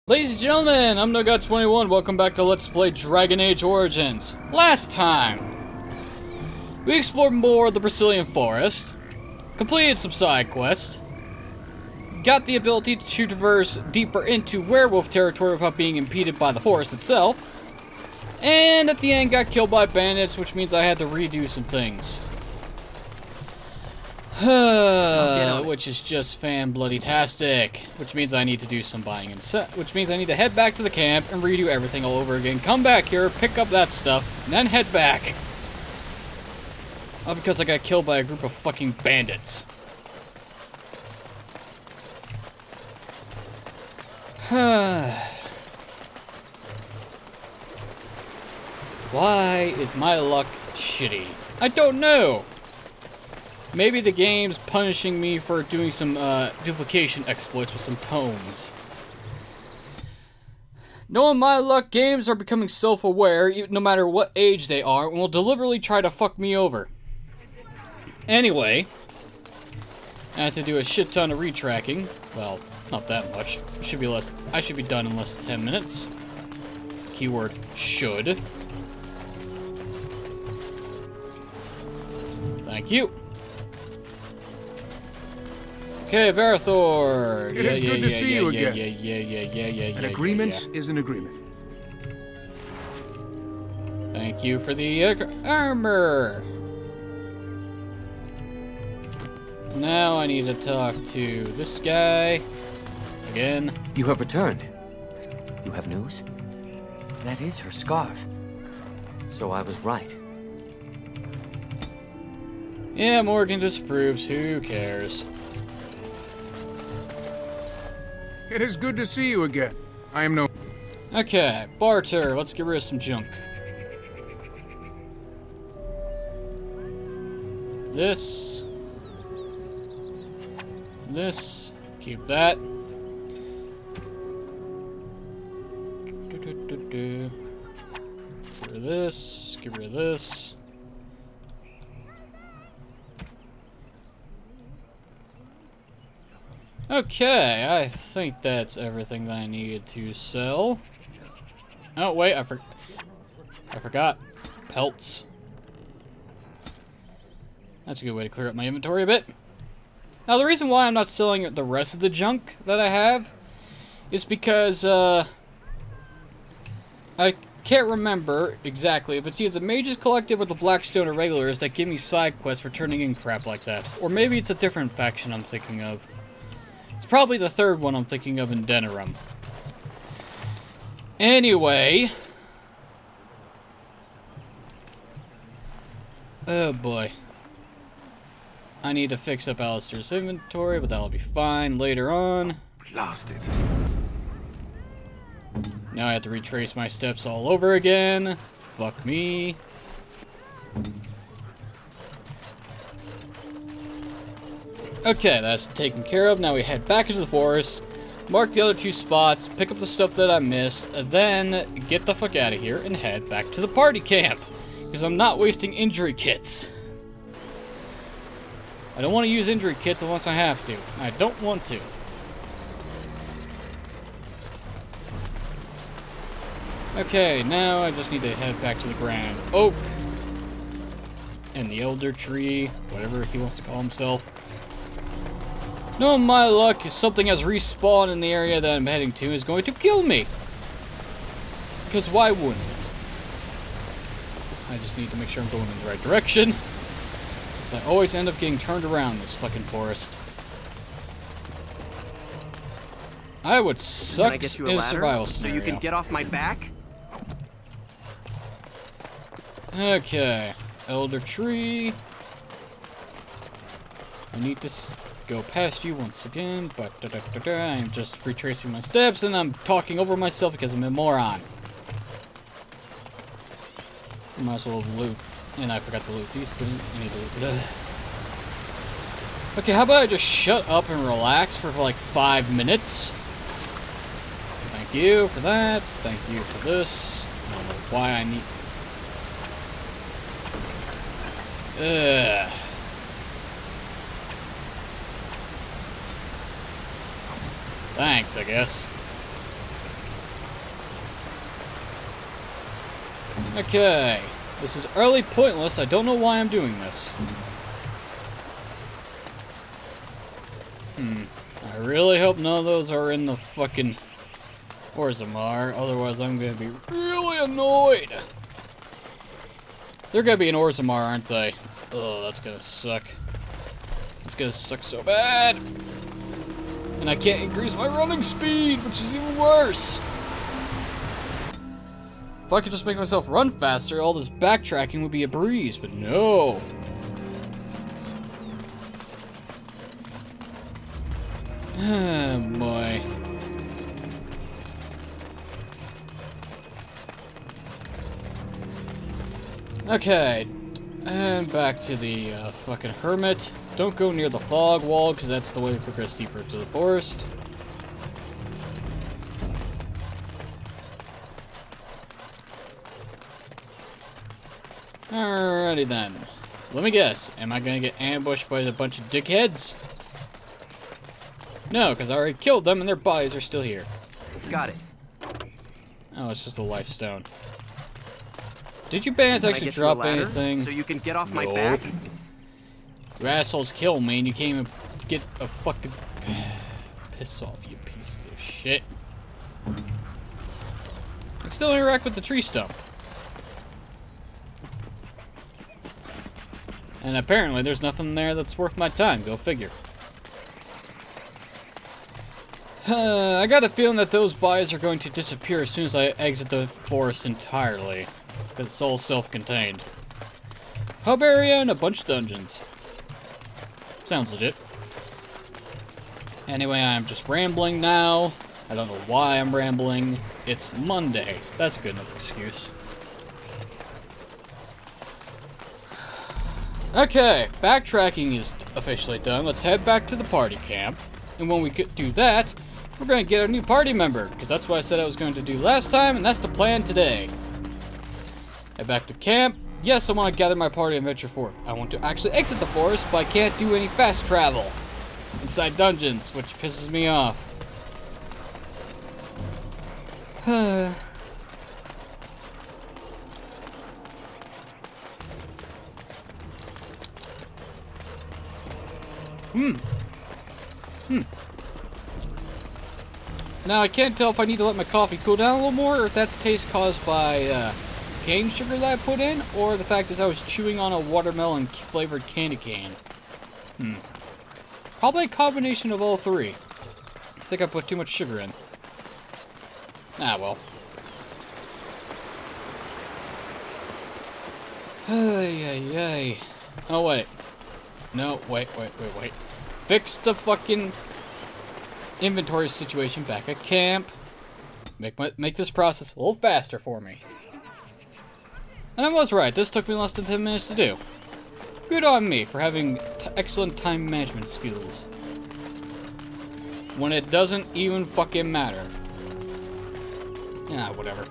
Ladies and gentlemen, I'm NoGod21. Welcome back to Let's Play Dragon Age Origins. Last time, we explored more of the Brazilian forest, completed some side quests, got the ability to traverse deeper into werewolf territory without being impeded by the forest itself, and at the end got killed by bandits, which means I had to redo some things. Which is just fan-bloody-tastic. Which means I need to do some buying and which means I need to head back to the camp and redo everything all over again. Come back here, pick up that stuff, and then head back. All because I got killed by a group of fucking bandits. Why is my luck shitty? I don't know. Maybe the game's punishing me for doing some duplication exploits with some tomes. Knowing my luck, games are becoming self-aware, no matter what age they are, and will deliberately try to fuck me over. Anyway, I have to do a shit ton of retracking. Well, not that much. I should be done in less than 10 minutes. Keyword should. Thank you. Okay, Varathor. It is good to see you again. An agreement is an agreement. Thank you for the armor. Now I need to talk to this guy again. You have returned. You have news? That is her scarf. So I was right. Yeah, Morgan disapproves. Who cares? It is good to see you again. I am no... Okay, barter. Let's get rid of some junk. This. Keep that. Get rid of this. Get rid of this. Okay, I think that's everything that I needed to sell. Oh, wait, I forgot. Pelts. That's a good way to clear up my inventory a bit. Now, the reason why I'm not selling the rest of the junk that I have is because, I can't remember exactly if it's either the Mages Collective or the Blackstone Irregulars that give me side quests for turning in crap like that. Or maybe it's a different faction I'm thinking of. It's probably the third one I'm thinking of in Denerim. Anyway. Oh boy. I need to fix up Alistair's inventory, but that'll be fine later on. Blasted. Now I have to retrace my steps all over again. Fuck me. Okay, that's taken care of. Now we head back into the forest, mark the other two spots, pick up the stuff that I missed, and then get the fuck out of here and head back to the party camp. Because I'm not wasting injury kits. I don't want to use injury kits unless I have to. I don't want to. Okay, now I just need to head back to the Grand Oak. And the Elder Tree, whatever he wants to call himself. No, my luck, something has respawned in the area that I'm heading to is going to kill me. Because why wouldn't it? I just need to make sure I'm going in the right direction. Because I always end up getting turned around in this fucking forest. I would suck in a survival scenario. So you can get off my back? Okay. Elder Tree. I need to go past you once again, but I'm just retracing my steps and I'm talking over myself because I'm a moron. I might as well loot. And I forgot to loot these things. I need to loot that. Okay, how about I just shut up and relax for like 5 minutes? Thank you for that. Thank you for this. I don't know why I need... Thanks, I guess. Okay. This is utterly pointless. I don't know why I'm doing this. I really hope none of those are in the fucking Orzammar. Otherwise, I'm gonna be really annoyed. They're gonna be in Orzammar, aren't they? Oh, that's gonna suck. It's gonna suck so bad. And I can't increase my running speed, which is even worse. If I could just make myself run faster, all this backtracking would be a breeze, but no. Oh boy. Okay, and back to the fucking hermit. Don't go near the fog wall, because that's the way to progress deeper into the forest. Alrighty then. Let me guess, am I gonna get ambushed by a bunch of dickheads? No, because I already killed them and their bodies are still here. Got it. Oh, it's just a life stone. Did you bands Can I actually get you a drop ladder anything? so you can get off my No. back? You assholes kill me and you can't even get a fucking... Piss off, you pieces of shit. I can still interact with the tree stump. And apparently there's nothing there that's worth my time, go figure. I got a feeling that those bodies are going to disappear as soon as I exit the forest entirely. Because it's all self-contained. Hub area and a bunch of dungeons. Sounds legit. Anyway, I'm just rambling now. I don't know why I'm rambling. It's Monday. That's a good enough excuse. Okay, backtracking is officially done. Let's head back to the party camp. And when we do that, we're going to get a new party member. Because that's what I said I was going to do last time, and that's the plan today. Head back to camp. Yes, I want to gather my party and venture forth. I want to actually exit the forest, but I can't do any fast travel inside dungeons, which pisses me off. Now, I can't tell if I need to let my coffee cool down a little more, or if that's taste caused by cane sugar that I put in, or the fact is I was chewing on a watermelon flavored candy cane. Probably a combination of all three. I think I put too much sugar in. Ah, well. Ay. Oh, wait. No, wait. Fix the fucking inventory situation back at camp. Make this process a little faster for me. And I was right, this took me less than 10 minutes to do. Good on me for having excellent time management skills. When it doesn't even fucking matter. Yeah, whatever.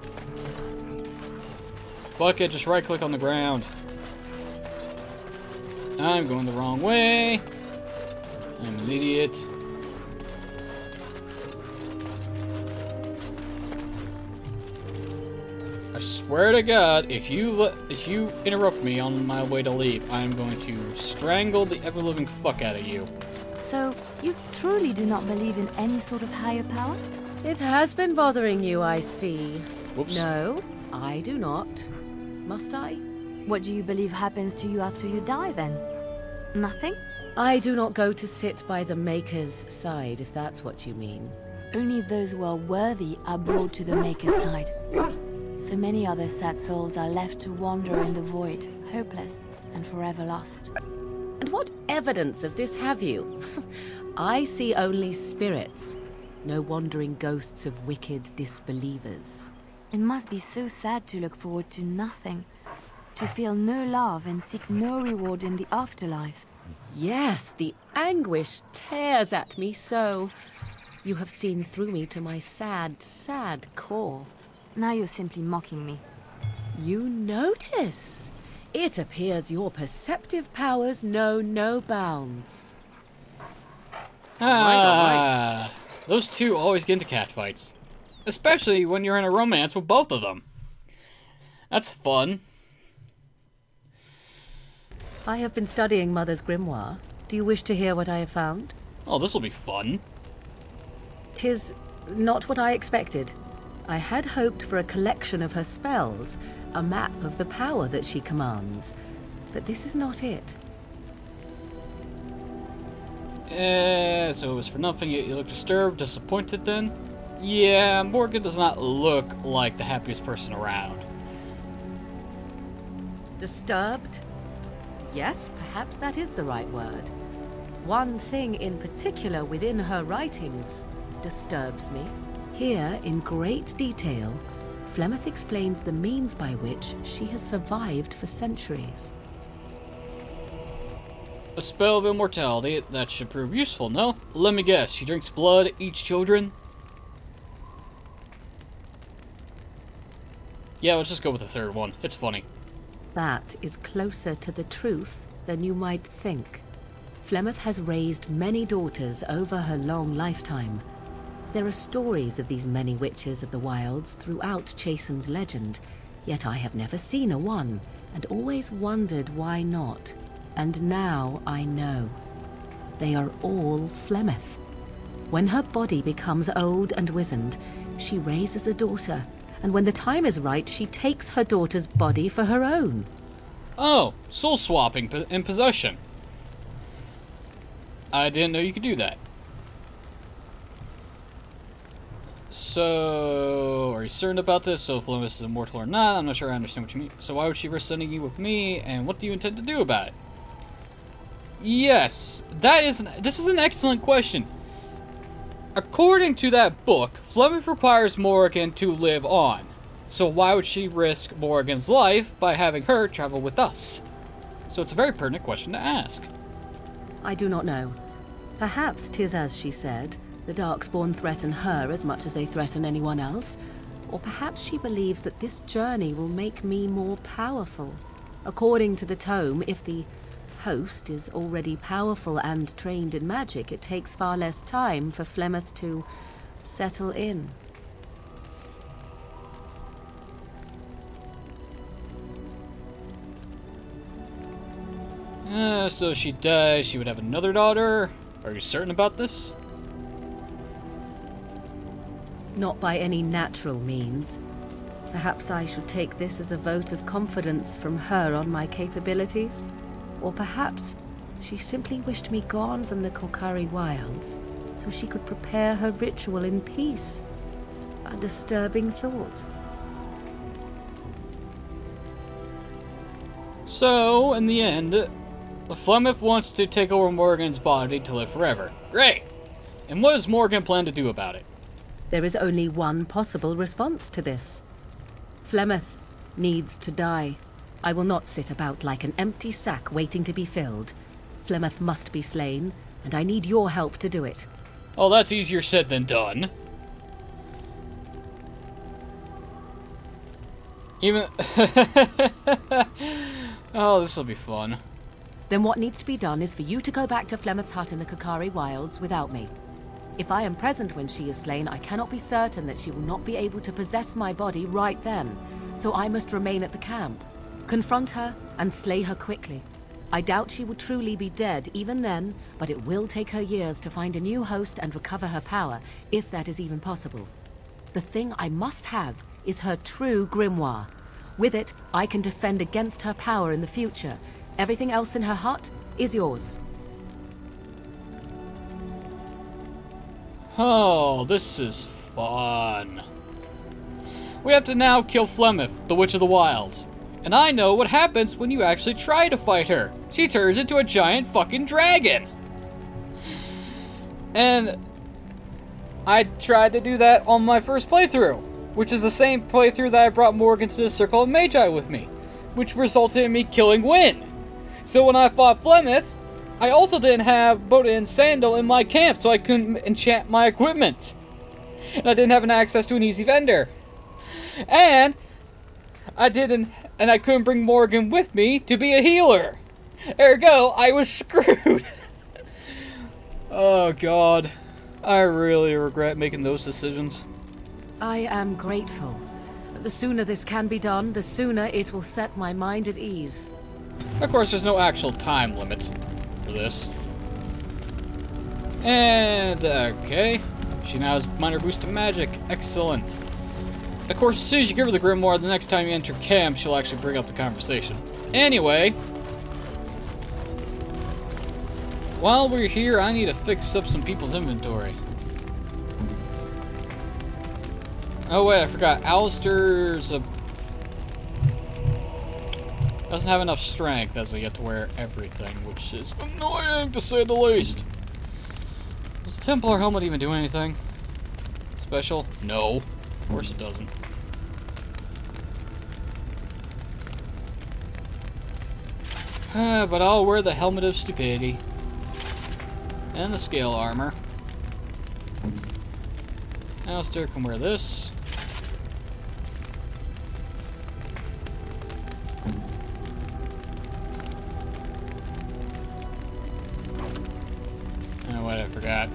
Fuck it, just right click on the ground. I'm going the wrong way. I'm an idiot. I swear to God, if you interrupt me on my way to leave, I'm going to strangle the ever-living fuck out of you. So, you truly do not believe in any sort of higher power? It has been bothering you, I see. Whoops. No, I do not. Must I? What do you believe happens to you after you die, then? Nothing? I do not go to sit by the Maker's side, if that's what you mean. Only those who are worthy are brought to the Maker's side. So many other sad souls are left to wander in the void, hopeless and forever lost. And what evidence of this have you? I see only spirits, no wandering ghosts of wicked disbelievers. It must be so sad to look forward to nothing, to feel no love and seek no reward in the afterlife. Yes, the anguish tears at me so. You have seen through me to my sad, sad core. Now you're simply mocking me. You notice? It appears your perceptive powers know no bounds. Ah, those two always get into catfights. Especially when you're in a romance with both of them. That's fun. I have been studying Mother's grimoire. Do you wish to hear what I have found? Oh, this'll be fun. 'Tis not what I expected. I had hoped for a collection of her spells, a map of the power that she commands. But this is not it. So it was for nothing, you look disturbed, disappointed then? Yeah, Morgan does not look like the happiest person around. Disturbed? Yes, perhaps that is the right word. One thing in particular within her writings disturbs me. Here, in great detail, Flemeth explains the means by which she has survived for centuries. A spell of immortality, that should prove useful, no? Let me guess, she drinks blood, eats children? Yeah, let's just go with the third one. It's funny. That is closer to the truth than you might think. Flemeth has raised many daughters over her long lifetime. There are stories of these many witches of the wilds throughout chastened legend, yet I have never seen a one, and always wondered why not. And now I know. They are all Flemeth. When her body becomes old and wizened, she raises a daughter, and when the time is right, she takes her daughter's body for her own. Oh, soul swapping in possession. I didn't know you could do that. So, are you certain about this? So, if Flemeth is immortal or not? I'm not sure I understand what you mean. So, why would she risk sending you with me? And what do you intend to do about it? Yes, this is an excellent question. According to that book, Flemeth requires Morgan to live on. So why would she risk Morgan's life by having her travel with us? So it's a very pertinent question to ask. I do not know. Perhaps 'tis as she said, the Darkspawn threaten her as much as they threaten anyone else. Or perhaps she believes that this journey will make me more powerful. According to the tome, if the host is already powerful and trained in magic, it takes far less time for Flemeth to settle in. So if she dies, she would have another daughter? Are you certain about this? Not by any natural means. Perhaps I should take this as a vote of confidence from her on my capabilities. Or perhaps she simply wished me gone from the Korkari wilds, so she could prepare her ritual in peace. A disturbing thought. So, in the end, Flemeth wants to take over Morgan's body to live forever. Great! And what does Morgan plan to do about it? There is only one possible response to this. Flemeth needs to die. I will not sit about like an empty sack waiting to be filled. Flemeth must be slain, and I need your help to do it. Oh, that's easier said than done. Even... Oh, this will be fun. Then what needs to be done is for you to go back to Flemeth's hut in the Korkari wilds without me. If I am present when she is slain, I cannot be certain that she will not be able to possess my body right then, so I must remain at the camp. Confront her and slay her quickly. I doubt she will truly be dead even then, but it will take her years to find a new host and recover her power, if that is even possible. The thing I must have is her true grimoire. With it, I can defend against her power in the future. Everything else in her hut is yours. Oh, this is fun. We have to now kill Flemeth, the Witch of the Wilds. And I know what happens when you actually try to fight her. She turns into a giant fucking dragon. And I tried to do that on my first playthrough, which is the same playthrough that I brought Morgan to the Circle of Magi with me, which resulted in me killing Wynn. So when I fought Flemeth, I also didn't have Boda and Sandal in my camp, so I couldn't enchant my equipment. And I didn't have an access to an easy vendor. And I couldn't bring Morgan with me to be a healer. Ergo, I was screwed. Oh god. I really regret making those decisions. I am grateful. the sooner this can be done, the sooner it will set my mind at ease. Of course, there's no actual time limit for this. And, okay. She now has minor boost of magic. Excellent. Of course, as soon as you give her the Grimoire, the next time you enter camp, she'll actually bring up the conversation. Anyway. While we're here, I need to fix up some people's inventory. Oh wait, I forgot. Alistair's doesn't have enough strength as I get to wear everything, which is annoying to say the least. Does the Templar helmet even do anything special? No. Of course it doesn't. But I'll wear the Helmet of Stupidity. And the scale armor. Alistair can wear this. Oh, what I forgot.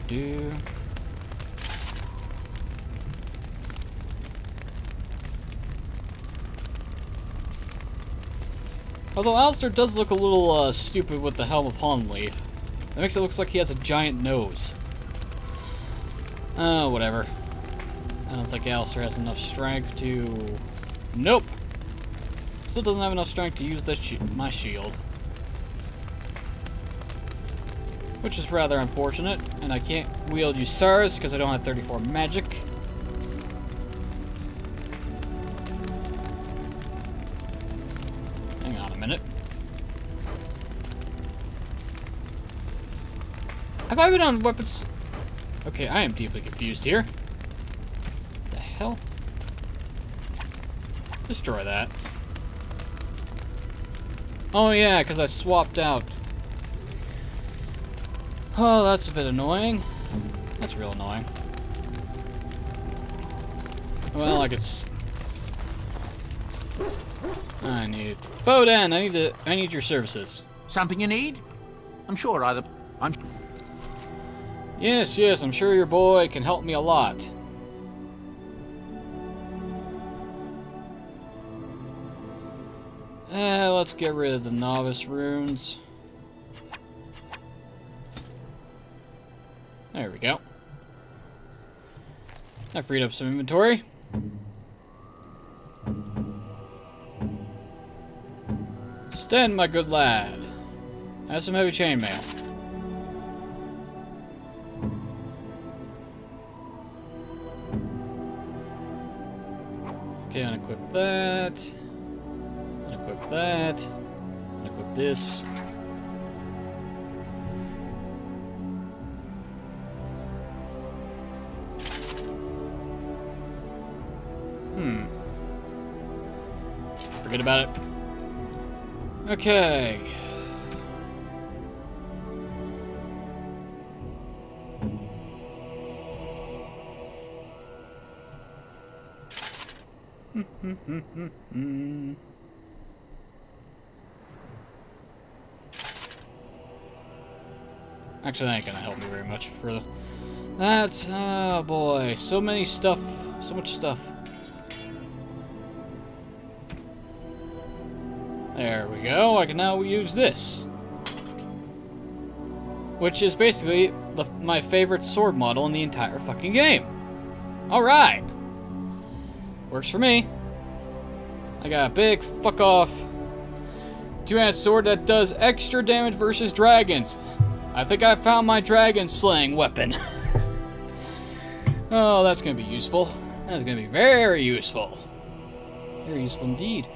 Do. Although Alistair does look a little stupid with the Helm of Honleaf. That makes it look like he has a giant nose. Whatever. I don't think Alistair has enough strength to... Nope! Still doesn't have enough strength to use this my shield. Which is rather unfortunate, and I can't wield Usaris because I don't have 34 magic. Hang on a minute. Have I been on weapons? Okay, I am deeply confused here. What the hell? Destroy that. Oh yeah, because I swapped out. Oh, that's a bit annoying. That's real annoying. Well, I could. I need Bodan. I need your services. Something you need? I'm sure either. Yes, I'm sure your boy can help me a lot. Let's get rid of the novice runes. There we go. I freed up some inventory. Stand, my good lad. I have some heavy chainmail. Okay, unequip that. Unequip that. Unequip this. Forget about it. Okay. Actually, that ain't gonna help me very much for that. Oh boy, so many stuff, so much stuff. There we go. I can now use this, which is basically my favorite sword model in the entire fucking game. All right, works for me. I got a big fuck off two-handed sword that does extra damage versus dragons. I think I found my dragon slaying weapon. Oh, that's gonna be useful. That's gonna be very useful. Very useful indeed.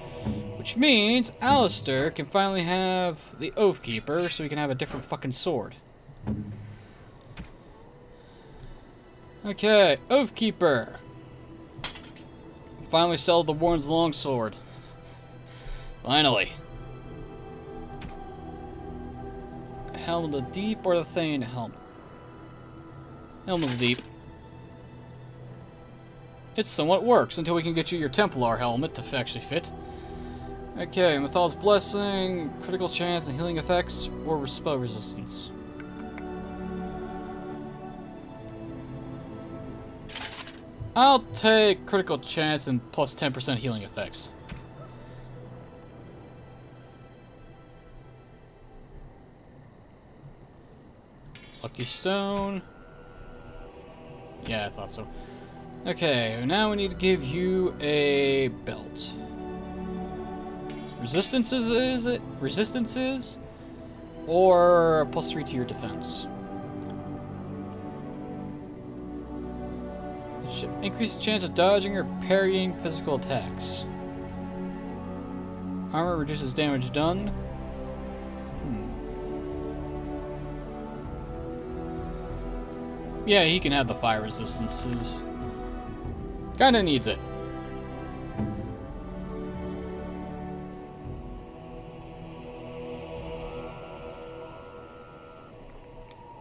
Which means Alistair can finally have the Oathkeeper, so he can have a different fucking sword. Okay, Oathkeeper. Finally sell the Warren's longsword. Finally. Helm of the Deep or the Thane helm? Helm of the Deep. It somewhat works until we can get you your Templar helmet to actually fit. Okay, Methal's Blessing, critical chance and healing effects, or spell resistance. I'll take critical chance and plus 10% healing effects. Lucky Stone. Yeah, I thought so. Okay, now we need to give you a belt. Resistances, is it? Resistances? Or +3 to your defense? It should increase the chance of dodging or parrying physical attacks. Armor reduces damage done. Yeah, he can have the fire resistances. Kinda needs it.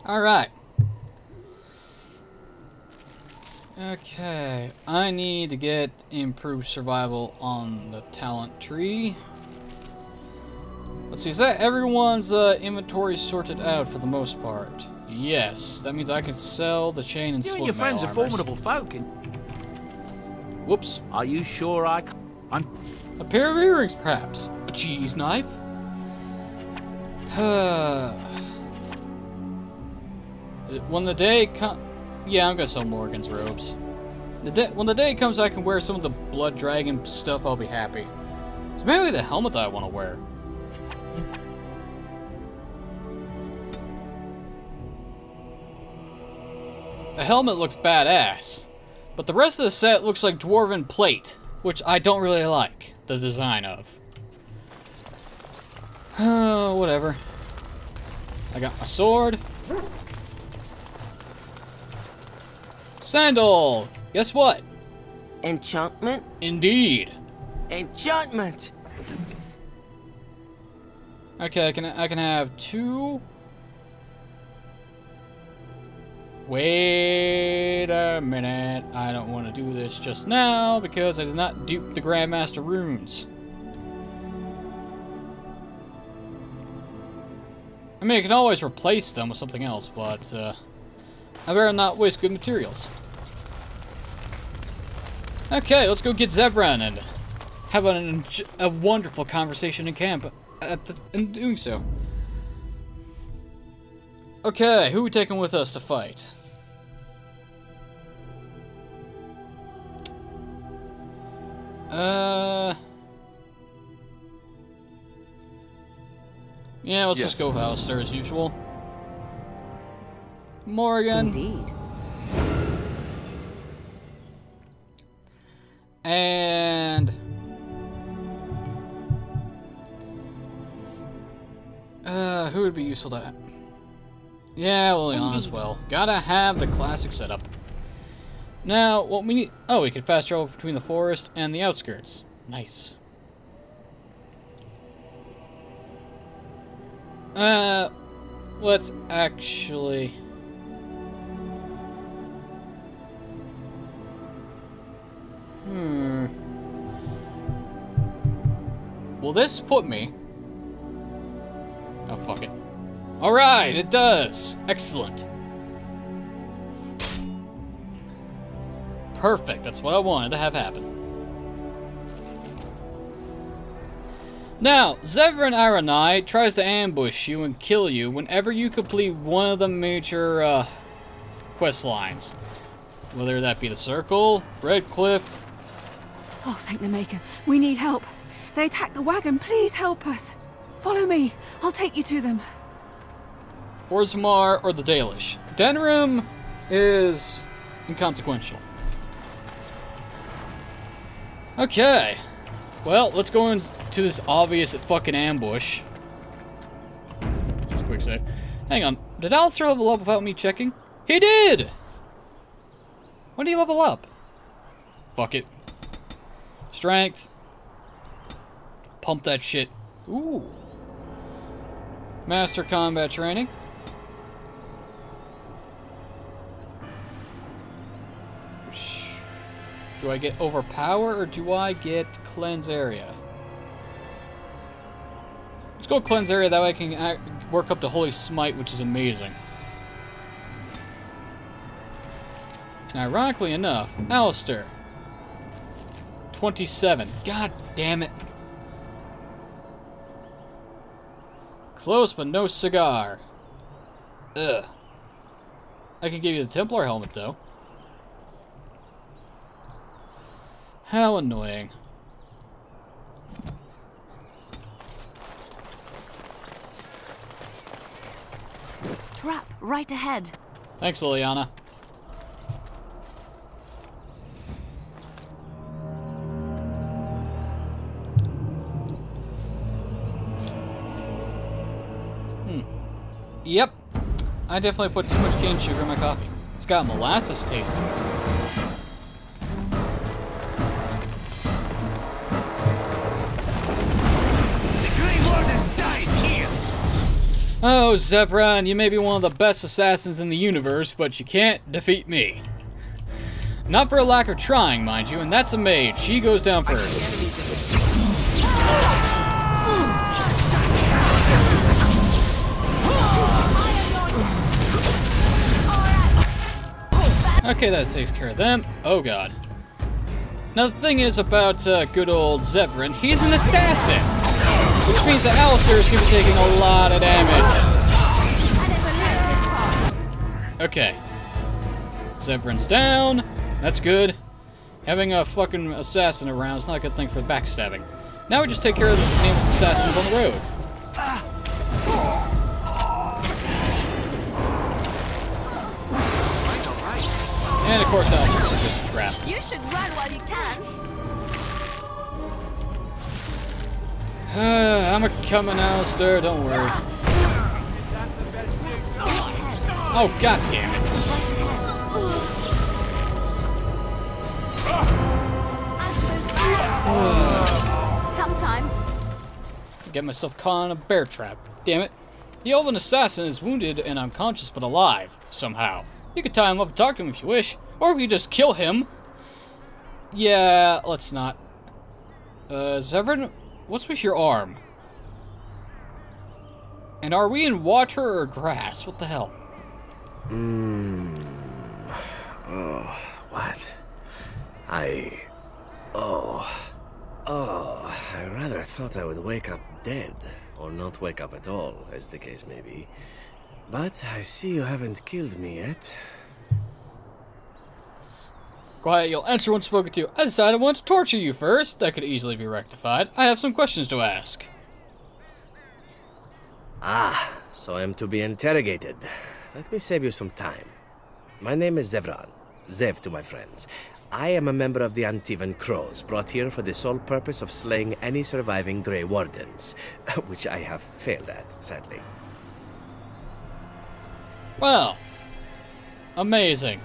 Alright. Okay, I need to get improved survival on the talent tree. Let's see, is that everyone's inventory sorted out for the most part? Yes, that means I can sell the chain and You split and your friends are armors. formidable folk. Whoops. Are you sure I'm... A pair of earrings, perhaps. A cheese knife. When the day comes... Yeah, I'm gonna sell Morgan's robes. When the day comes I can wear some of the Blood Dragon stuff, I'll be happy. It's mainly the helmet that I want to wear. The helmet looks badass, but the rest of the set looks like Dwarven plate, which I don't really like the design of. Whatever. I got my sword. Sandal! Guess what? Enchantment? Indeed. Enchantment! Okay, I can have 2. Wait a minute. I don't want to do this just now because I did not dupe the Grandmaster runes. I mean, I can always replace them with something else, but I better not waste good materials. Okay, let's go get Zevran and have a wonderful conversation in camp in doing so. Okay, who are we taking with us to fight? Yeah, let's just go with Alistair as usual. Morgan. Indeed. And... who would be useful to... Yeah, Liliana as well. Gotta have the classic setup. Now, what we need... Oh, we can fast travel between the forest and the outskirts. Nice. Let's actually... Will this put me... Oh, fuck it. Alright, it does! Excellent. Perfect, that's what I wanted to have happen. Now, Zevran Aranai tries to ambush you and kill you whenever you complete one of the major, quest lines. Whether that be the Circle, Red Cliff... Oh, thank the Maker. We need help. They attacked the wagon. Please help us. Follow me. I'll take you to them. Orzammar, or the Dalish. Denerim is inconsequential. Okay. Well, let's go into this obvious fucking ambush. Let's quick save. Hang on. Did Alistair level up without me checking? He did! When did he level up? Fuck it. Strength. Pump that shit. Ooh. Master combat training. Do I get overpower or do I get cleanse area? Let's go cleanse area, that way I can work up to Holy Smite, which is amazing. And ironically enough, Alistair. 27. God damn it. Close, but no cigar. Ugh. I can give you the Templar helmet, though. How annoying. Trap right ahead. Thanks, Liliana. Yep. I definitely put too much cane sugar in my coffee. It's got molasses taste. Oh, Zevran, you may be one of the best assassins in the universe, but you can't defeat me. Not for a lack of trying, mind you, and that's a mage. She goes down first. Okay, that takes care of them. Oh god. Now the thing is about good old Zevran, he's an assassin! Which means that Alistair is going to be taking a lot of damage. Okay. Zevran's down. That's good. Having a fucking assassin around is not a good thing for backstabbing. Now we just take care of the nameless assassins on the road. And of course, Alistair took this trap. You should run while you can. I'm a coming, Alistair, don't worry. Oh, god damn it. Sometimes. Get myself caught in a bear trap. Damn it. The elven assassin is wounded and unconscious but alive, somehow. You could tie him up and talk to him if you wish, or we could just kill him. Yeah, let's not. Zevran, what's with your arm? And are we in water or grass? What the hell? Oh, what? I rather thought I would wake up dead, or not wake up at all, as the case may be. But I see you haven't killed me yet. Quiet, you'll answer when spoken to. I decided I wanted to torture you first. That could easily be rectified. I have some questions to ask. Ah, so I am to be interrogated. Let me save you some time. My name is Zevran. Zev to my friends. I am a member of the Antivan Crows, brought here for the sole purpose of slaying any surviving Grey Wardens, which I have failed at, sadly. Well, amazing.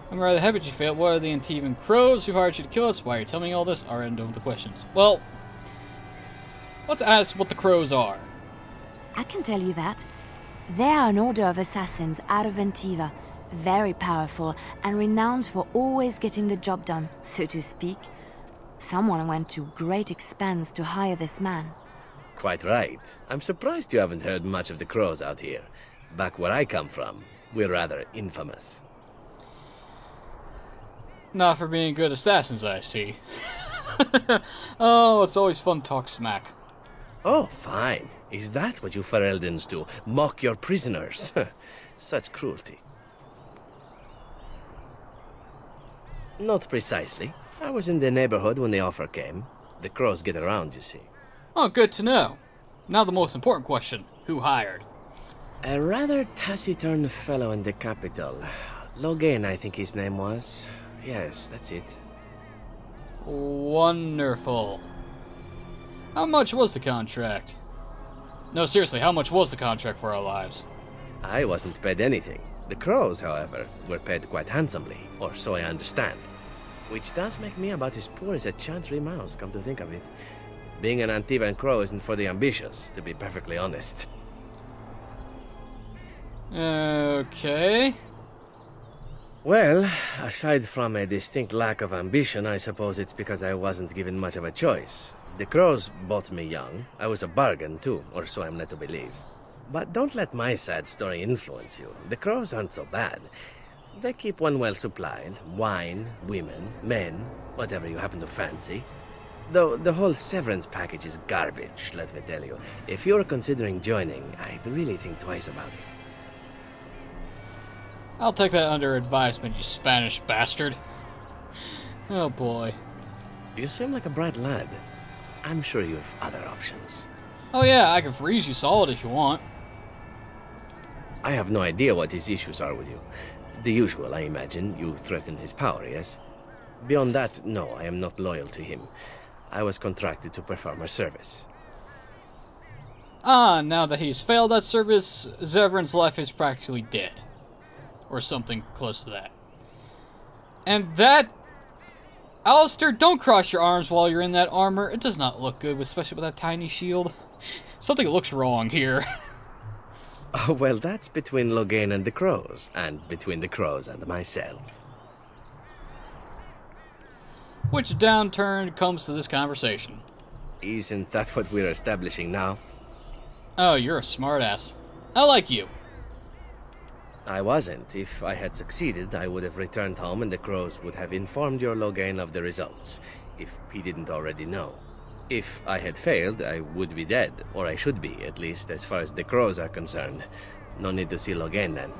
I'm rather happy you failed. What are the Antivan Crows? Who hired you to kill us? Why are you telling me all this? Alright, I'm done with the questions. Well, let's ask what the Crows are. I can tell you that. They are an order of assassins out of Antiva. Very powerful and renowned for always getting the job done, so to speak. Someone went to great expense to hire this man. Quite right. I'm surprised you haven't heard much of the Crows out here. Back where I come from, we're rather infamous. Not for being good assassins, I see. Oh, it's always fun to talk smack. Oh, fine. Is that what you Fereldans do? Mock your prisoners? Such cruelty. Not precisely. I was in the neighborhood when the offer came. The Crows get around, you see. Oh, good to know. Now the most important question. Who hired? A rather taciturn fellow in the capital. Logan, I think his name was. Yes, that's it. Wonderful. How much was the contract? No, seriously, how much was the contract for our lives? I wasn't paid anything. The Crows, however, were paid quite handsomely, or so I understand. Which does make me about as poor as a Chantry mouse, come to think of it. Being an Antivan Crow isn't for the ambitious, to be perfectly honest. Okay. Well, aside from a distinct lack of ambition, I suppose it's because I wasn't given much of a choice. The crows bought me young. I was a bargain, too, or so I'm led to believe. But don't let my sad story influence you. The crows aren't so bad. They keep one well supplied. Wine, women, men, whatever you happen to fancy. Though the whole severance package is garbage, let me tell you. If you're considering joining, I'd really think twice about it. I'll take that under advisement, you Spanish bastard. Oh boy. You seem like a bright lad. I'm sure you have other options. Oh yeah, I can freeze you solid if you want. I have no idea what his issues are with you. The usual, I imagine. You threatened his power, yes? Beyond that, no, I am not loyal to him. I was contracted to perform a service. Ah, now that he's failed that service, Zevran's life is practically dead. Or something close to that. And that... Alistair, don't cross your arms while you're in that armor. It does not look good, especially with that tiny shield. Something looks wrong here. Oh, well, that's between Loghain and the crows, and between the crows and myself. Which downturn comes to this conversation? Isn't that what we're establishing now? Oh, you're a smartass. I like you. I wasn't. If I had succeeded, I would have returned home and the crows would have informed your Loghain of the results, if he didn't already know. If I had failed, I would be dead, or I should be, at least as far as the crows are concerned. No need to see Loghain then.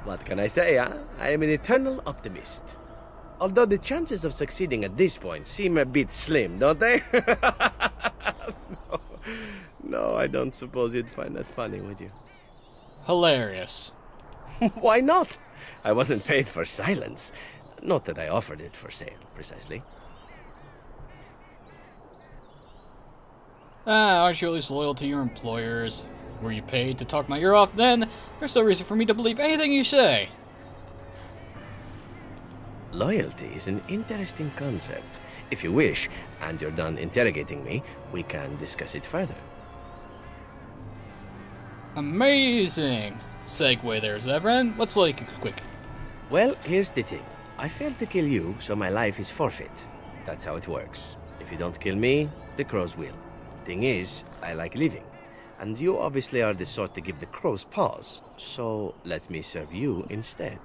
What can I say, huh? I am an eternal optimist. Although the chances of succeeding at this point seem a bit slim, don't they? No, I don't suppose you'd find that funny, would you? Hilarious. Why not? I wasn't paid for silence. Not that I offered it for sale, precisely. Aren't you at least loyal to your employers? Were you paid to talk my ear off then? There's no reason for me to believe anything you say. Loyalty is an interesting concept. If you wish, and you're done interrogating me, we can discuss it further. Amazing! Segue there, Zevran. Let's like quick. Well, here's the thing. I failed to kill you, so my life is forfeit. That's how it works. If you don't kill me, the crows will. Thing is, I like living. And you obviously are the sort to give the crows pause, so let me serve you instead.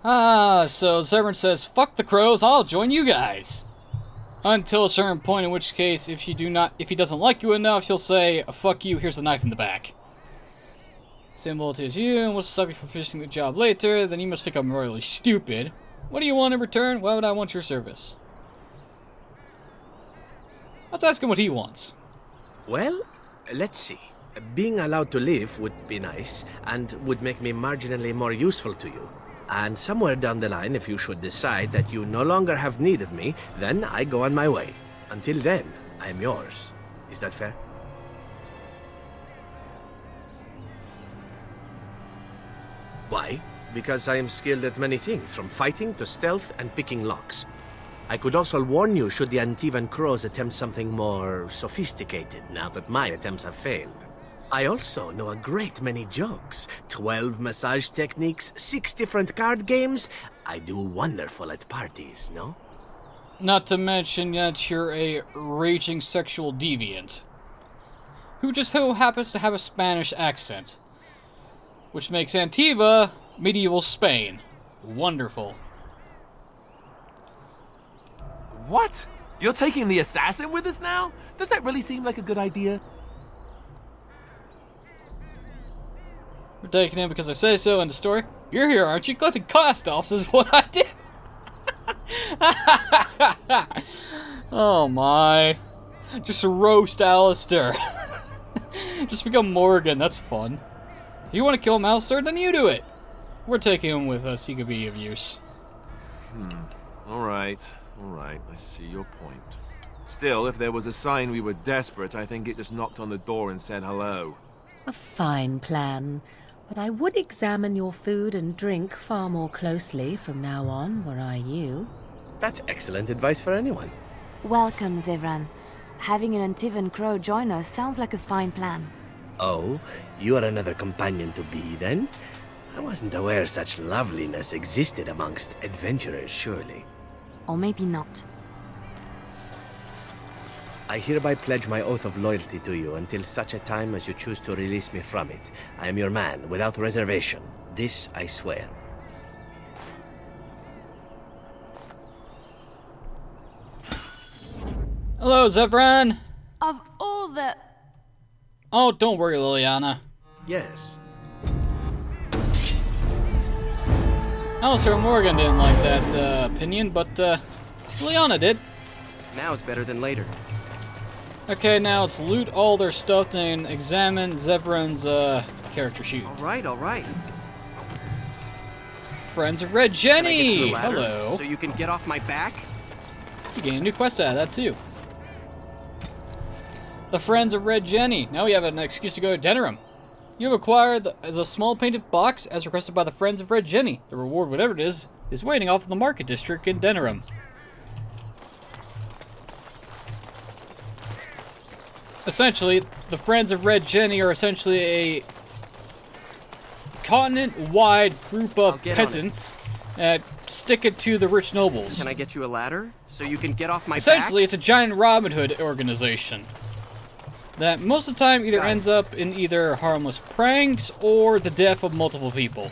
So Zevran says, fuck the crows, I'll join you guys. Until a certain point, in which case, if he doesn't like you enough, he'll say, fuck you, here's the knife in the back. Same loyalty as you, and will stop you from finishing the job later, then you must think I'm royally stupid. What do you want in return? Why would I want your service? Let's ask him what he wants. Well, let's see. Being allowed to live would be nice, and would make me marginally more useful to you. And somewhere down the line, if you should decide that you no longer have need of me, then I go on my way. Until then, I am yours. Is that fair? Why? Because I am skilled at many things, from fighting to stealth and picking locks. I could also warn you should the Antivan crows attempt something more sophisticated, now that my attempts have failed. I also know a great many jokes. 12 massage techniques, 6 different card games. I do wonderful at parties, no? Not to mention that you're a raging sexual deviant. Who just so happens to have a Spanish accent. Which makes Antiva medieval Spain. Wonderful. What? You're taking the assassin with us now? Does that really seem like a good idea? We're taking him because I say so in the story. You're here, aren't you? Collecting cost offs is what I did. Oh my. Just roast Alistair. Just become Morgan, that's fun. If you want to kill him, Alistair, then you do it. We're taking him with us, he could be of use. Alright, I see your point. Still, if there was a sign we were desperate, I think it just knocked on the door and said hello. A fine plan. But I would examine your food and drink far more closely from now on, were I you. That's excellent advice for anyone. Welcome, Zevran. Having an Antivan crow join us sounds like a fine plan. Oh, you are another companion to be, then? I wasn't aware such loveliness existed amongst adventurers, surely. Or maybe not. I hereby pledge my oath of loyalty to you until such a time as you choose to release me from it. I am your man, without reservation. This I swear. Hello, Zevran! Of all the... Oh, don't worry, Liliana. Yes. Alistair Morgan didn't like that opinion, but Liliana did. Now is better than later. Okay, now let's loot all their stuff and examine Zevran's character sheet. All right. Friends of Red Jenny! Can I get you a ladder Hello. so you can get off my back? You gain a new quest out of that, too. The Friends of Red Jenny. Now we have an excuse to go to Denerim. You have acquired the small painted box as requested by the Friends of Red Jenny. The reward, whatever it is waiting off in the market district in Denerim. Essentially, the Friends of Red Jenny are essentially a continent-wide group of peasants that stick it to the rich nobles. Can I get you a ladder so you can get off my Essentially, back? it's a giant Robin Hood organization that most of the time either ends up in either harmless pranks or the death of multiple people.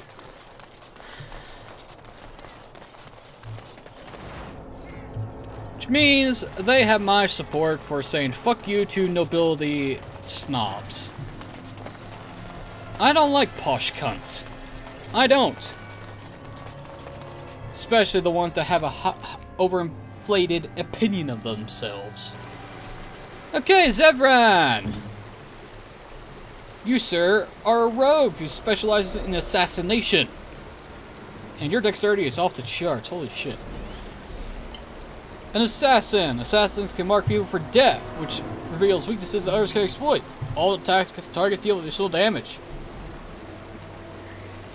Which means they have my support for saying fuck you to nobility snobs. I don't like posh cunts. I don't. Especially the ones that have a overinflated opinion of themselves. Okay, Zevran! You, sir, are a rogue who specializes in assassination. And your dexterity is off the charts, holy shit. An assassin. Assassins can mark people for death, which reveals weaknesses that others can exploit. All attacks against the target deal additional damage.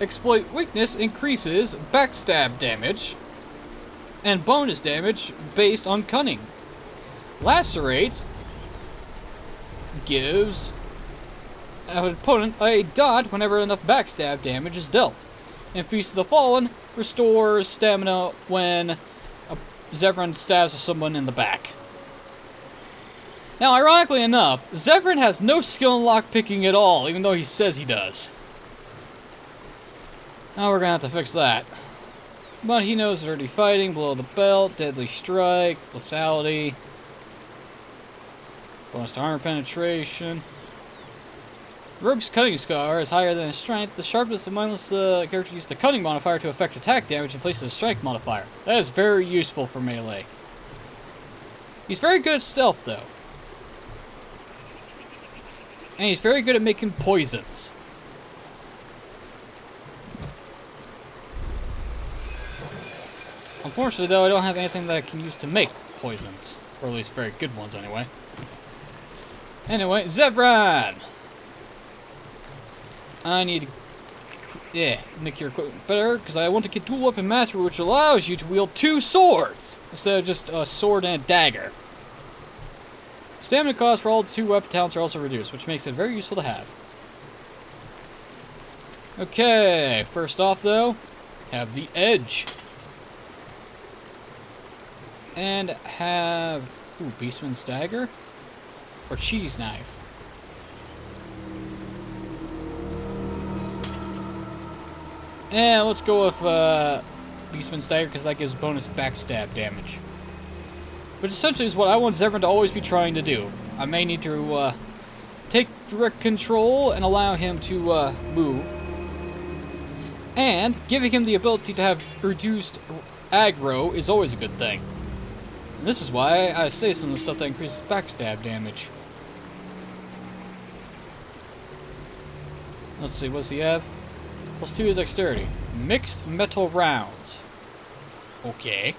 Exploit weakness increases backstab damage and bonus damage based on cunning. Lacerate gives an opponent a dot whenever enough backstab damage is dealt. And Feast of the Fallen restores stamina when Zevran stabs someone in the back. Now, ironically enough, Zevran has no skill in lockpicking at all, even though he says he does. Now we're gonna have to fix that. But he knows dirty fighting, below the belt, deadly strike, lethality, bonus to armor penetration. Rogue's cutting scar is higher than his strength. The sharpness and mindless character use the cutting modifier to affect attack damage in place of the strength modifier. That is very useful for melee. He's very good at stealth, though. And he's very good at making poisons. Unfortunately, though, I don't have anything that I can use to make poisons. Or at least very good ones, anyway. Anyway, Zevran! I need to, make your equipment better, because I want to get dual weapon mastery, which allows you to wield 2 swords, instead of just a sword and a dagger. Stamina costs for all 2 weapon talents are also reduced, which makes it very useful to have. Okay, first off, though, have the edge. And have, Beastman's dagger? Or cheese knife. And let's go with Beastman's dagger because that gives bonus backstab damage. Which essentially is what I want Zevran to always be trying to do. I may need to take direct control and allow him to move. And giving him the ability to have reduced aggro is always a good thing. And this is why I say some of the stuff that increases backstab damage. Let's see, what does he have? +2 is dexterity. Mixed metal rounds. Okay.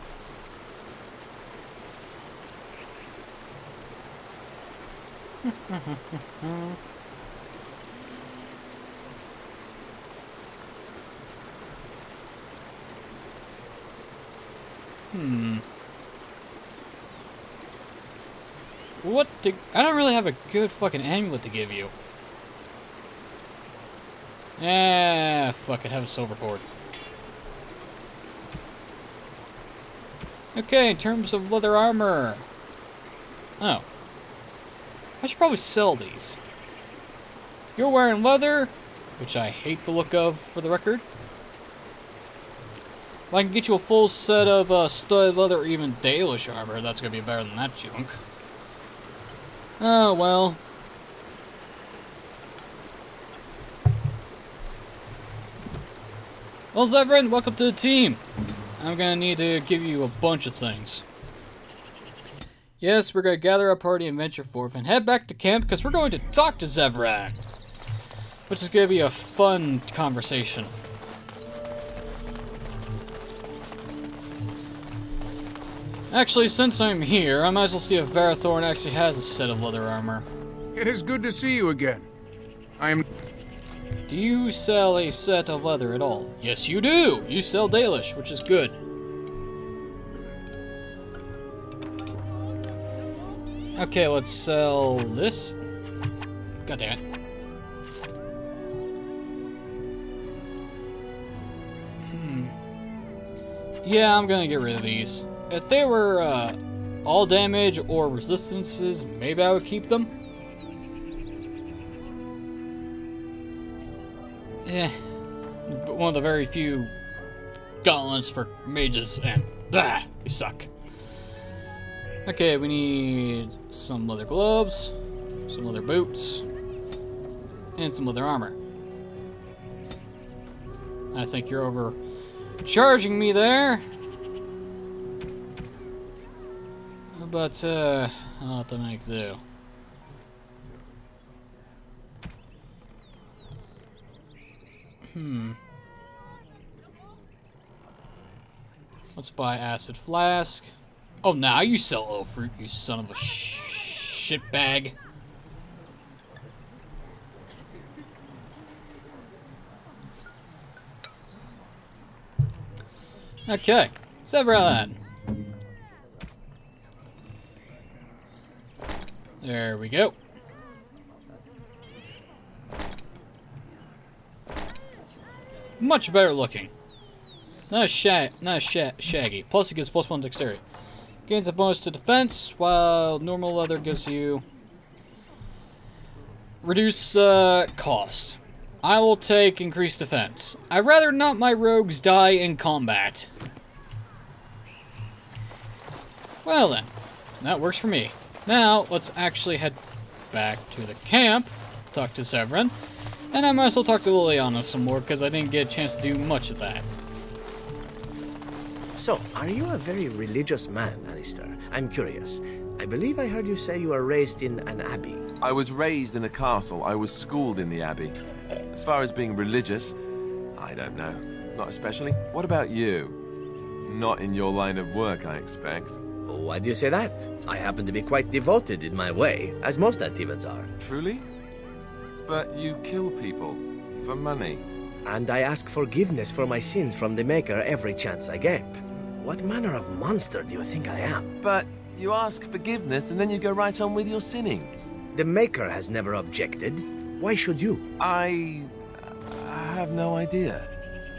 What I don't really have a good fucking amulet to give you. Ah, fuck it, have a silver cord. Okay, in terms of leather armor. Oh. I should probably sell these. You're wearing leather, which I hate the look of, for the record. If I can get you a full set of studded leather or even Dalish armor, that's gonna be better than that junk. Oh, well. Well, Zevran, welcome to the team. I'm gonna need to give you a bunch of things. Yes, we're gonna gather our party and venture forth and head back to camp because we're going to talk to Zevran. Which is gonna be a fun conversation. Actually, since I'm here, I might as well see if Varathorn actually has a set of leather armor. It is good to see you again. I am... Do you sell a set of leather at all? Yes, you do! You sell Dalish, which is good. Okay, let's sell this. God damn it. Yeah, I'm gonna get rid of these. If they were all damage or resistances, maybe I would keep them. Eh, one of the very few gauntlets for mages, and they suck. Okay, we need some leather gloves, some leather boots, and some leather armor. I think you're overcharging me there. But, I'll have to make do. Let's buy acid flask. Oh, now you sell oak fruit, you son of a shitbag. Okay, Zevran. There we go. Much better looking. Not shaggy. Plus it gives +1 dexterity. Gains a bonus to defense, while normal leather gives you reduced cost. I will take increased defense. I'd rather not my rogues die in combat. Well then, that works for me. Now, let's actually head back to the camp, talk to Zevran, and I might as well talk to Liliana some more, because I didn't get a chance to do much of that. So, are you a very religious man, Alistair? I'm curious. I believe I heard you say you were raised in an abbey. I was raised in a castle. I was schooled in the abbey. As far as being religious, I don't know. Not especially. What about you? Not in your line of work, I expect. Why do you say that? I happen to be quite devoted in my way, as most Antivans are. Truly? But you kill people for money. And I ask forgiveness for my sins from the Maker every chance I get. What manner of monster do you think I am? But you ask forgiveness and then you go right on with your sinning. The Maker has never objected. Why should you? I have no idea.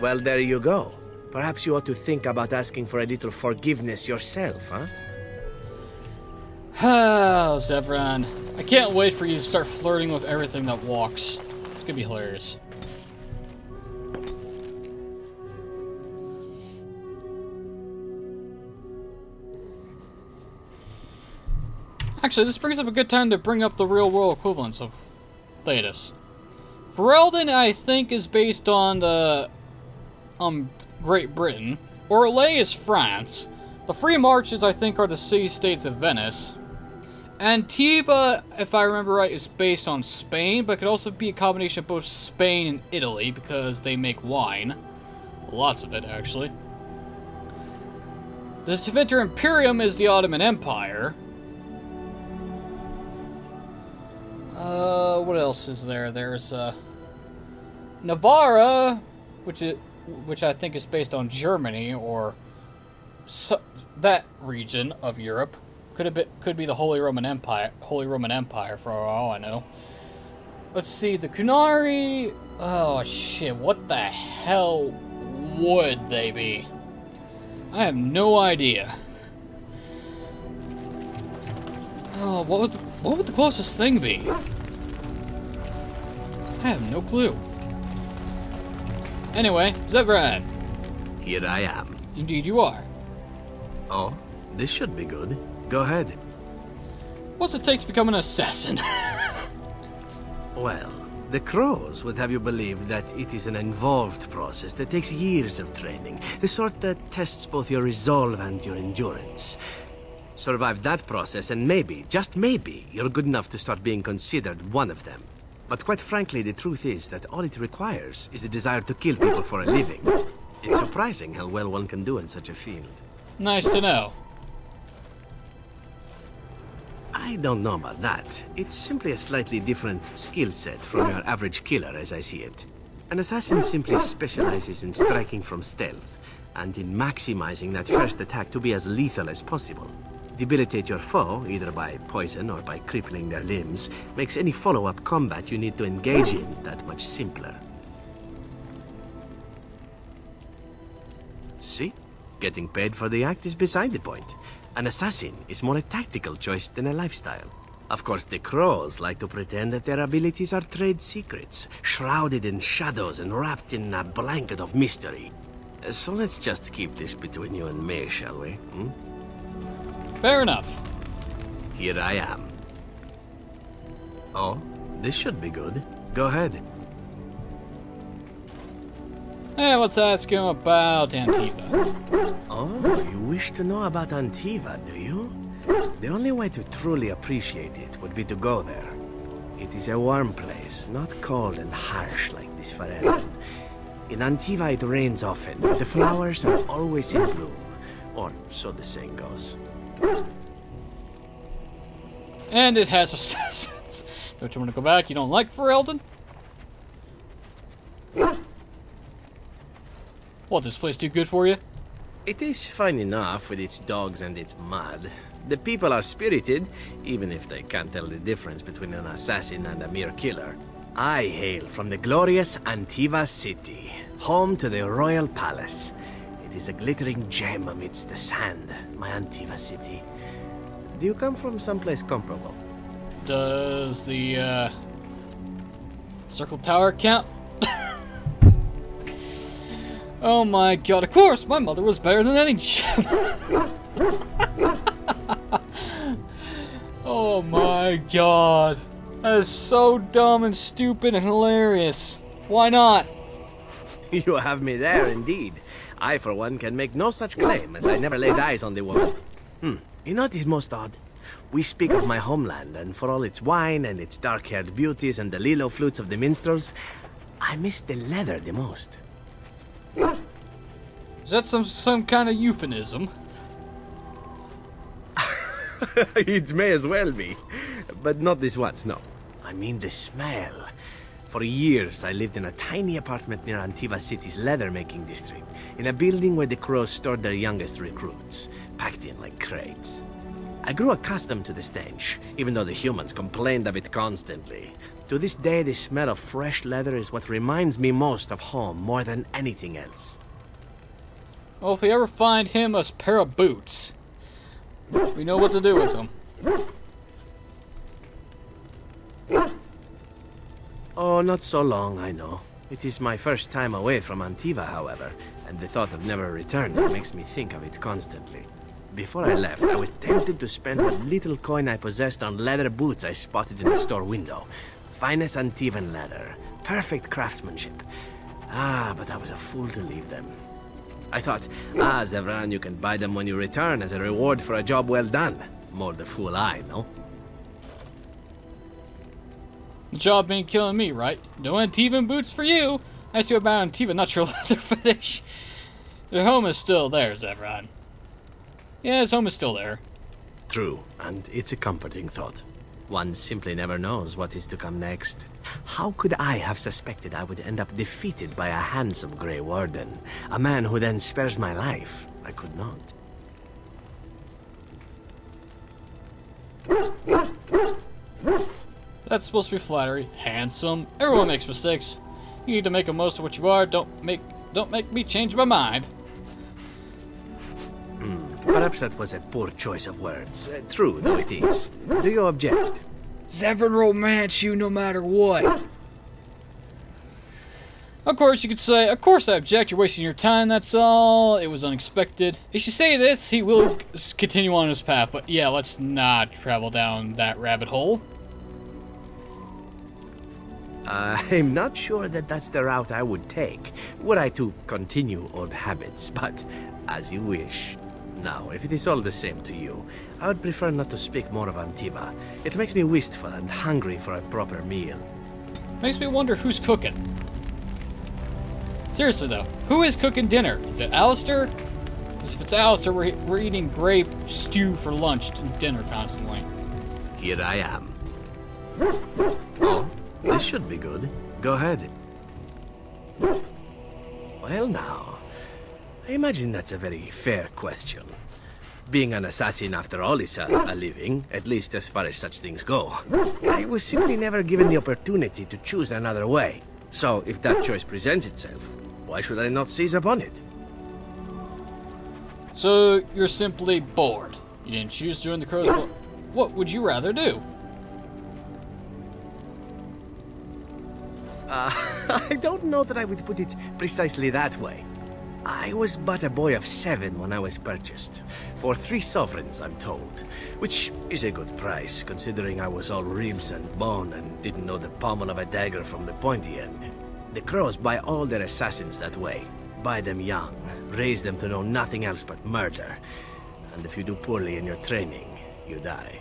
Well, there you go. Perhaps you ought to think about asking for a little forgiveness yourself, huh? Oh, Zevran. I can't wait for you to start flirting with everything that walks. It's gonna be hilarious. Actually, this brings up a good time to bring up the real-world equivalents of Thetis. Ferelden, I think, is based on the Great Britain. Orlais is France. The Free Marches, I think, are the city-states of Venice. Antiva, if I remember right, is based on Spain, but could also be a combination of both Spain and Italy, because they make wine. Lots of it, actually. The Tevinter Imperium is the Ottoman Empire. What else is there? There's, Navarra, which I think is based on Germany, or that region of Europe. Could be the Holy Roman Empire for all I know. Let's see, the Kunari... Oh shit, what the hell would they be? I have no idea. Oh, what would the closest thing be? I have no clue. Anyway, Zevran. Here I am. Indeed you are. Oh, this should be good. Go ahead. What's it take to become an assassin? Well, the Crows would have you believe that it is an involved process that takes years of training. The sort that tests both your resolve and your endurance. Survive that process and maybe, just maybe, you're good enough to start being considered one of them. But quite frankly, the truth is that all it requires is a desire to kill people for a living. It's surprising how well one can do in such a field. Nice to know. I don't know about that. It's simply a slightly different skill set from your average killer as I see it. An assassin simply specializes in striking from stealth, and in maximizing that first attack to be as lethal as possible. Debilitate your foe, either by poison or by crippling their limbs, makes any follow-up combat you need to engage in that much simpler. See? Getting paid for the act is beside the point. An assassin is more a tactical choice than a lifestyle. Of course, the Crows like to pretend that their abilities are trade secrets, shrouded in shadows and wrapped in a blanket of mystery. So let's just keep this between you and me, shall we? Fair enough. Here I am. Oh, this should be good. Go ahead. Hey, let's ask him about Antiva. Oh, you wish to know about Antiva, do you? The only way to truly appreciate it would be to go there. It is a warm place, not cold and harsh like this Farellen. In Antiva it rains often, but the flowers are always in bloom. Or so the saying goes. And it has assassins. Don't you want to go back? You don't like Ferelden? What, this place too good for you? It is fine enough with its dogs and its mud. The people are spirited, even if they can't tell the difference between an assassin and a mere killer. I hail from the glorious Antiva city, home to the royal palace. It is a glittering gem amidst the sand, my Antiva city. Do you come from someplace comparable? Does the, Circle Tower count? Oh my god, of course, my mother was better than any gem. Oh my god. That is so dumb and stupid and hilarious. Why not? You have me there, indeed. I, for one, can make no such claim, as I never laid eyes on the woman. You know what is most odd? We speak of my homeland, and for all its wine and its dark-haired beauties and the lilo flutes of the minstrels, I miss the leather the most. Is that some kind of euphemism? It may as well be. But not this once, no. I mean the smell. For years, I lived in a tiny apartment near Antiva City's leather-making district, in a building where the Crows stored their youngest recruits, packed in like crates. I grew accustomed to the stench, even though the humans complained of it constantly. To this day, the smell of fresh leather is what reminds me most of home more than anything else. Well, if we ever find him a pair of boots, we know what to do with them. Oh, not so long, I know. It is my first time away from Antiva, however, and the thought of never returning makes me think of it constantly. Before I left, I was tempted to spend what little coin I possessed on leather boots I spotted in the store window. Finest Antivan leather, perfect craftsmanship. But I was a fool to leave them. I thought, Zevran, you can buy them when you return as a reward for a job well done. More the fool I, no? The job ain't killing me, right? No Antivan boots for you! I still about Antiva, not your leather fetish. Your home is still there, Zevran. Yeah, his home is still there. True, and it's a comforting thought. One simply never knows what is to come next. How could I have suspected I would end up defeated by a handsome Grey Warden? A man who then spares my life? I could not. That's supposed to be flattery. Handsome. Everyone makes mistakes. You need to make the most of what you are. Don't make me change my mind. Perhaps that was a poor choice of words. True, though it is. Do you object? Zevran romance you no matter what. Of course, you could say, of course I object, you're wasting your time, that's all. It was unexpected. If you say this, he will continue on his path, but yeah, let's not travel down that rabbit hole. I'm not sure that that's the route I would take, were I to continue old habits, but as you wish. Now, if it is all the same to you, I would prefer not to speak more of Antiva. It makes me wistful and hungry for a proper meal. Makes me wonder who's cooking. Seriously though, who is cooking dinner? Is it Alistair? Because if it's Alistair, we're eating grape stew for lunch and dinner constantly. Here I am. Oh, this should be good. Go ahead. Well now, I imagine that's a very fair question. Being an assassin after all is a living, at least as far as such things go. I was simply never given the opportunity to choose another way. So if that choice presents itself, why should I not seize upon it? So you're simply bored. You didn't choose to join the Crows, but what would you rather do? I don't know that I would put it precisely that way. I was but a boy of 7 when I was purchased. For 3 sovereigns, I'm told. Which is a good price, considering I was all ribs and bone and didn't know the pommel of a dagger from the pointy end. The Crows buy all their assassins that way. Buy them young, raise them to know nothing else but murder. And if you do poorly in your training, you die.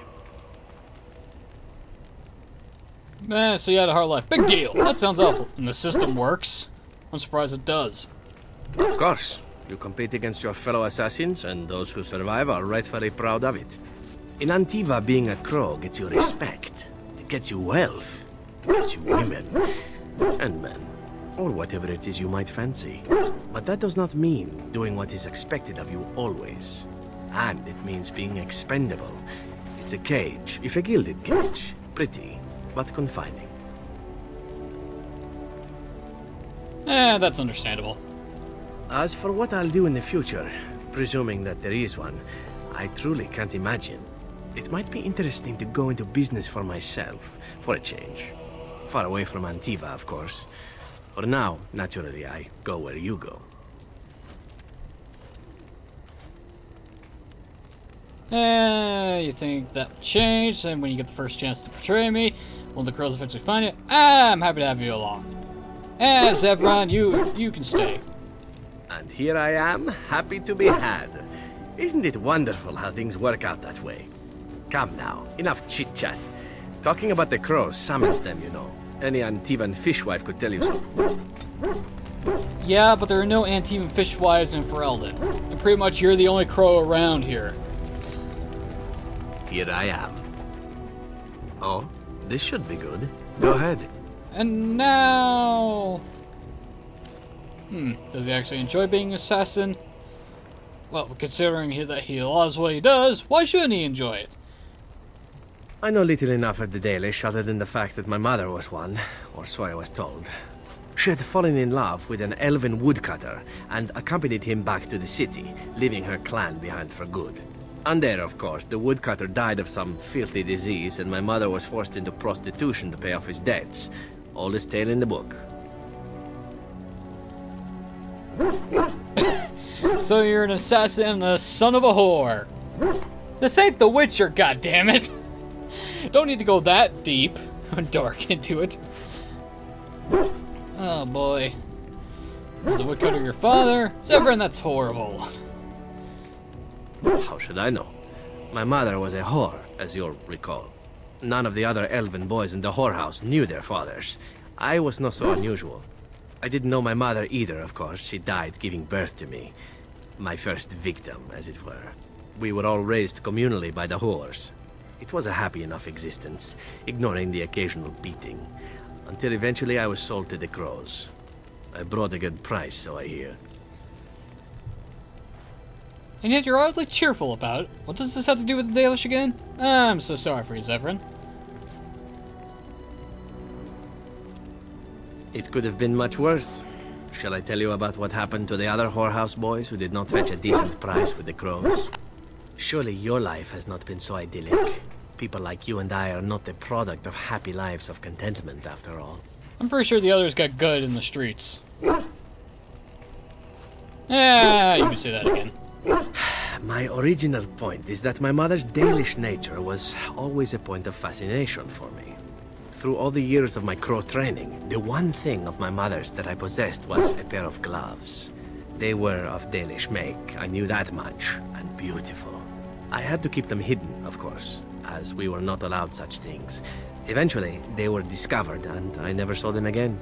So you had a hard life. Big deal. That sounds awful. And the system works. I'm surprised it does. Of course. You compete against your fellow assassins, and those who survive are rightfully proud of it. In Antiva, being a crow gets you respect. It gets you wealth. It gets you women. And men. Or whatever it is you might fancy. But that does not mean doing what is expected of you always. And it means being expendable. It's a cage, if a gilded cage. Pretty, but confining. That's understandable. As for what I'll do in the future, presuming that there is one, I truly can't imagine. It might be interesting to go into business for myself, for a change. Far away from Antiva, of course. For now, naturally, I go where you go. You think that changed, and when you get the first chance to betray me, when the Crows eventually find you, I'm happy to have you along. Zevran, you can stay. And here I am, happy to be had. Isn't it wonderful how things work out that way? Come now, enough chit-chat. Talking about the Crows summons them, you know. Any Antivan fishwife could tell you so. Yeah, but there are no Antivan fishwives in Ferelden. And pretty much you're the only crow around here. Here I am. Oh, this should be good. Go ahead. And now... does he actually enjoy being an assassin? Well, considering that he loves what he does, why shouldn't he enjoy it? I know little enough of the Dalish other than the fact that my mother was one, or so I was told. She had fallen in love with an elven woodcutter and accompanied him back to the city, leaving her clan behind for good. And there, of course, the woodcutter died of some filthy disease and my mother was forced into prostitution to pay off his debts. Oldest tale in the book. So you're an assassin and a son of a whore. This ain't The Witcher, goddammit. Don't need to go that deep and dark into it. Oh boy. Was the woodcutter your father? Zevran, that's horrible. How should I know? My mother was a whore, as you'll recall. None of the other elven boys in the whorehouse knew their fathers. I was not so unusual. I didn't know my mother either, of course. She died giving birth to me. My first victim, as it were. We were all raised communally by the whores. It was a happy enough existence, ignoring the occasional beating. Until eventually I was sold to the Crows. I brought a good price, so I hear. And yet you're oddly cheerful about it. What does this have to do with the Dalish again? I'm so sorry for you, Zevran. It could have been much worse. Shall I tell you about what happened to the other whorehouse boys who did not fetch a decent price with the crows? Surely your life has not been so idyllic. People like you and I are not the product of happy lives of contentment, after all. I'm pretty sure the others got good in the streets. Yeah, you can say that again. My original point is that my mother's Dalish nature was always a point of fascination for me. Through all the years of my crow training, the one thing of my mother's that I possessed was a pair of gloves. They were of Dalish make, I knew that much, and beautiful. I had to keep them hidden, of course, as we were not allowed such things. Eventually, they were discovered, and I never saw them again.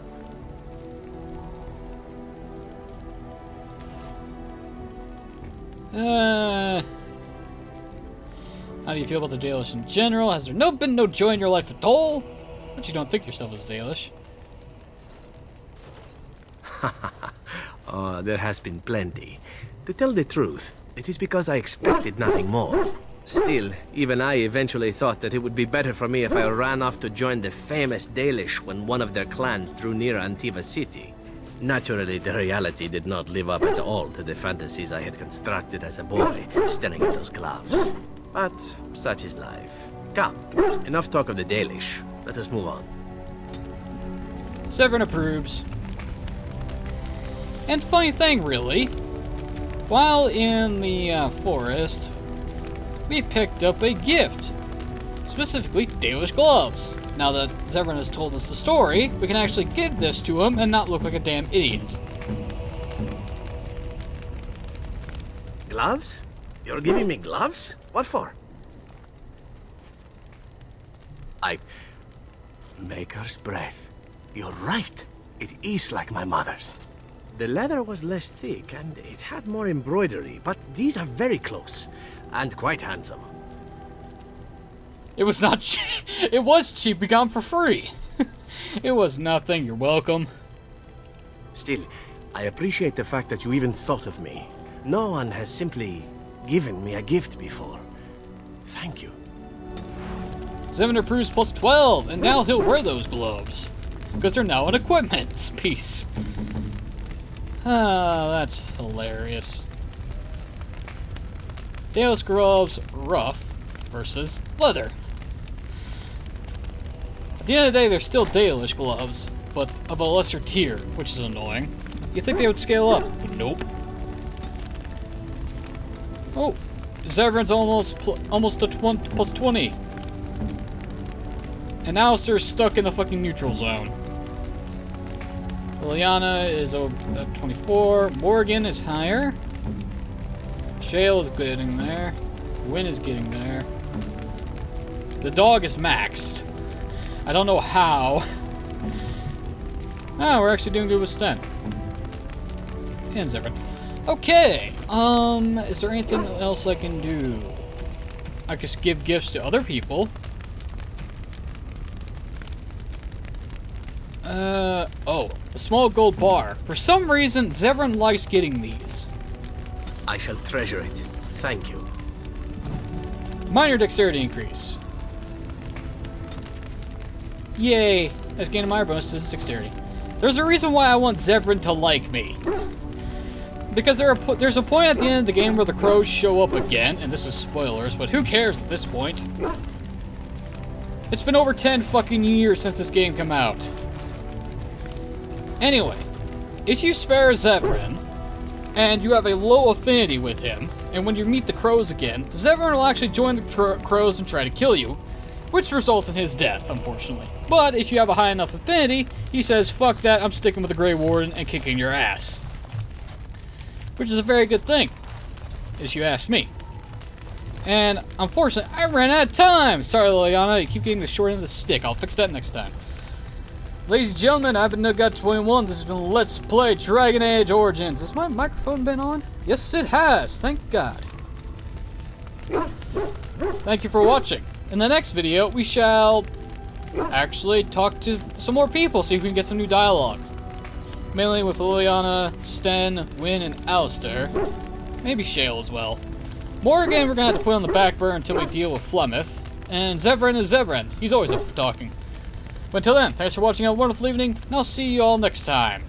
How do you feel about the Dalish in general? Has there been no joy in your life at all? But you don't think yourself as Dalish. Oh, there has been plenty. To tell the truth, it is because I expected nothing more. Still, even I eventually thought that it would be better for me if I ran off to join the famous Dalish when one of their clans drew near Antiva city. Naturally, the reality did not live up at all to the fantasies I had constructed as a boy, staring at those gloves. But such is life. Come, enough talk of the Dalish. Let us move on. Zevran approves. And funny thing, really, while in the forest, we picked up a gift. Specifically, Dalish gloves. Now that Zevran has told us the story, we can actually give this to him and not look like a damn idiot. Gloves? You're giving me gloves? What for? Maker's breath. You're right. It is like my mother's. The leather was less thick and it had more embroidery, but these are very close and quite handsome. It was not cheap. It was cheap. We got them for free. It was nothing. You're welcome. Still, I appreciate the fact that you even thought of me. No one has simply given me a gift before. Thank you. Zevran approves plus 12, and now he'll wear those gloves. Because they're now an equipment piece. Ah, that's hilarious. Dalish gloves, rough, versus leather. At the end of the day, they're still Dalish gloves, but of a lesser tier, which is annoying. You'd think they would scale up, but nope. Oh, Zevran's almost to plus 20. And Alistair's stuck in the fucking neutral zone. Liliana is at 24. Morgan is higher. Shale is getting there. Wynn is getting there. The dog is maxed. I don't know how. Ah, we're actually doing good with Sten. And Zevran. Okay. Is there anything else I can do? I could give gifts to other people. Oh, a small gold bar. For some reason, Zevran likes getting these. I shall treasure it. Thank you. Minor dexterity increase. Yay. Let's gain a minor bonus to this dexterity. There's a reason why I want Zevran to like me. Because there's a point at the end of the game where the crows show up again, and this is spoilers, but who cares at this point? It's been over 10 fucking years since this game came out. Anyway, if you spare Zevran, and you have a low affinity with him, and when you meet the crows again, Zevran will actually join the crows and try to kill you, which results in his death, unfortunately. But if you have a high enough affinity, he says, fuck that, I'm sticking with the Grey Warden and kicking your ass. Which is a very good thing, if you ask me. And, unfortunately, I ran out of time! Sorry, Liliana, you keep getting the short end of the stick. I'll fix that next time. Ladies and gentlemen, I've been NutGod21. This has been Let's Play Dragon Age Origins. Has my microphone been on? Yes, it has. Thank God. Thank you for watching. In the next video, we shall actually talk to some more people, see if we can get some new dialogue. Mainly with Liliana, Sten, Wynn, and Alistair. Maybe Shale as well. Morgan, we're going to have to put on the back burner until we deal with Flemeth. And Zevran is Zevran. He's always up for talking. But until then, thanks for watching, have a wonderful evening, and I'll see you all next time.